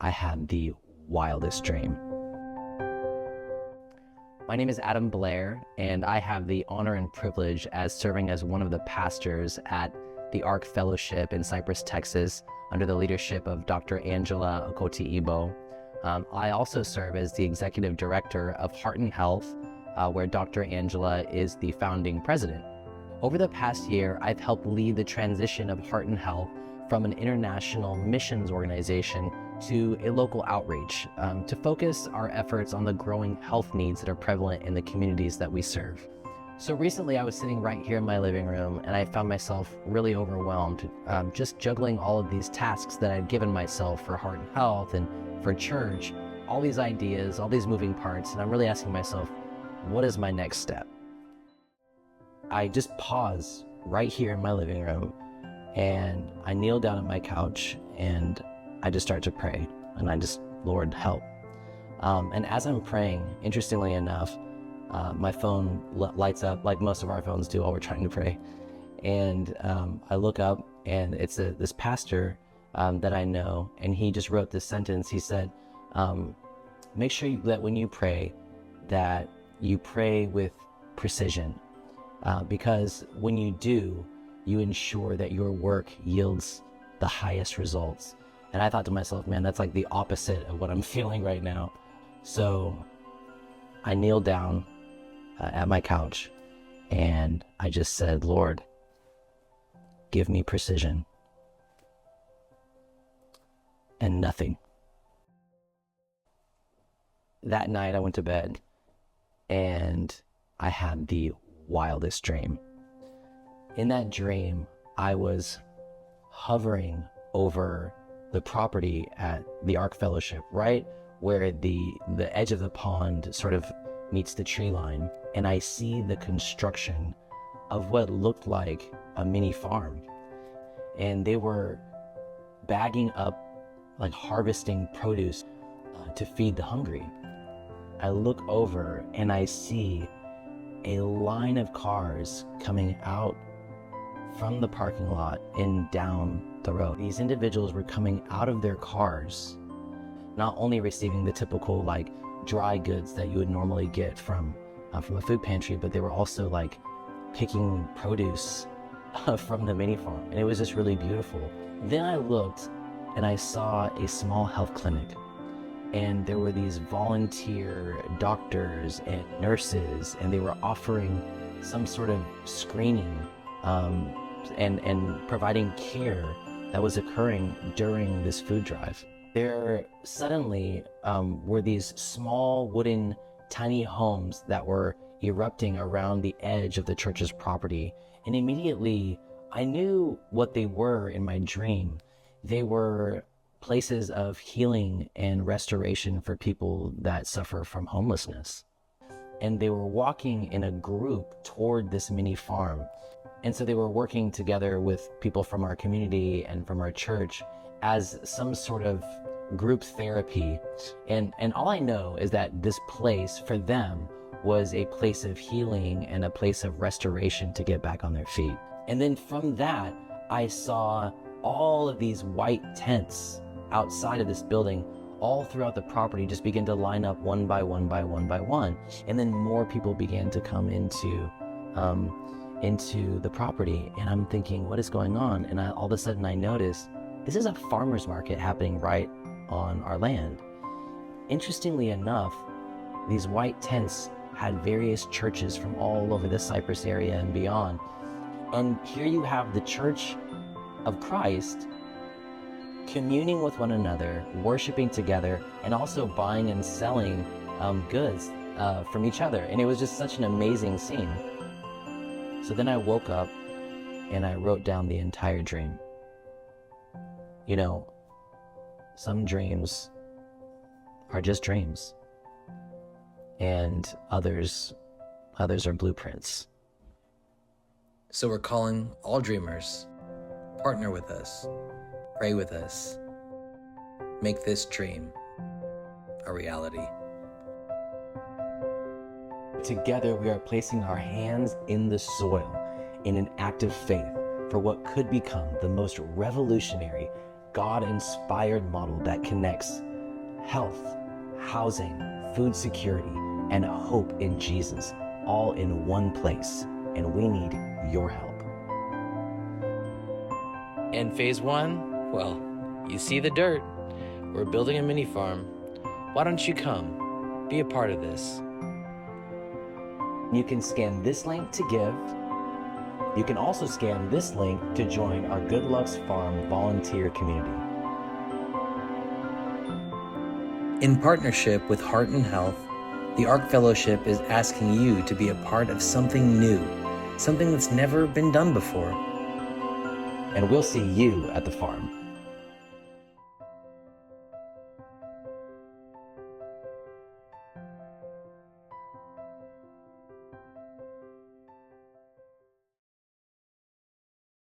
I had the wildest dream. My name is Adam Blair, and I have the honor and privilege as serving as one of the pastors at the Ark Fellowship in Cypress, Texas, under the leadership of Dr. Angela Okoti-Ibo. I also serve as the executive director of Heart and Health, where Dr. Angela is the founding president. Over the past year, I've helped lead the transition of Heart and Health from an international missions organization to a local outreach to focus our efforts on the growing health needs that are prevalent in the communities that we serve. So recently I was sitting right here in my living room and I found myself really overwhelmed, just juggling all of these tasks that I'd given myself for Heart and Health and for church, all these ideas, all these moving parts, and I'm really asking myself, what is my next step? I just pause right here in my living room and I kneel down at my couch and I just start to pray and I just, Lord, help. And as I'm praying, interestingly enough, my phone lights up like most of our phones do while we're trying to pray. And I look up and it's this pastor that I know, and he just wrote this sentence. He said, make sure that when you pray, that you pray with precision. Because when you do, you ensure that your work yields the highest results. And I thought to myself, man, that's like the opposite of what I'm feeling right now. So I kneeled down at my couch and I just said, Lord, give me precision. And nothing. That night I went to bed and I had the wildest dream. In that dream, I was hovering over the property at the Ark Fellowship, right where the edge of the pond sort of meets the tree line. And I see the construction of what looked like a mini farm. And they were bagging up, like harvesting produce to feed the hungry. I look over and I see a line of cars coming out from the parking lot and down the road. These individuals were coming out of their cars, not only receiving the typical like dry goods that you would normally get from a food pantry, but they were also like picking produce from the mini farm. And it was just really beautiful. Then I looked and I saw a small health clinic. And there were these volunteer doctors and nurses, and they were offering some sort of screening and providing care that was occurring during this food drive. There suddenly were these small wooden tiny homes that were erupting around the edge of the church's property. And immediately I knew what they were in my dream. They were places of healing and restoration for people that suffer from homelessness. And they were walking in a group toward this mini farm. And so they were working together with people from our community and from our church as some sort of group therapy. And all I know is that this place for them was a place of healing and a place of restoration to get back on their feet. And then from that, I saw all of these white tents outside of this building all throughout the property just begin to line up one by one by one by one. And then more people began to come into the property. And I'm thinking, what is going on? And all of a sudden I noticed this is a farmer's market happening right on our land. Interestingly enough, these white tents had various churches from all over the Cypress area and beyond. And here you have the Church of Christ communing with one another, worshiping together, and also buying and selling goods from each other. And it was just such an amazing scene. So then I woke up and I wrote down the entire dream. You know, some dreams are just dreams, and others are blueprints. So we're calling all dreamers, partner with us, pray with us, make this dream a reality. Together we are placing our hands in the soil in an act of faith for what could become the most revolutionary, God-inspired model that connects health, housing, food security, and hope in Jesus, all in one place. And we need your help. And phase one, well, you see the dirt. We're building a mini farm. Why don't you come? Be a part of this. You can scan this link to give. You can also scan this link to join our Goodluck's Farm volunteer community. In partnership with Heart and Health, the ARC Fellowship is asking you to be a part of something new, something that's never been done before. And we'll see you at the farm.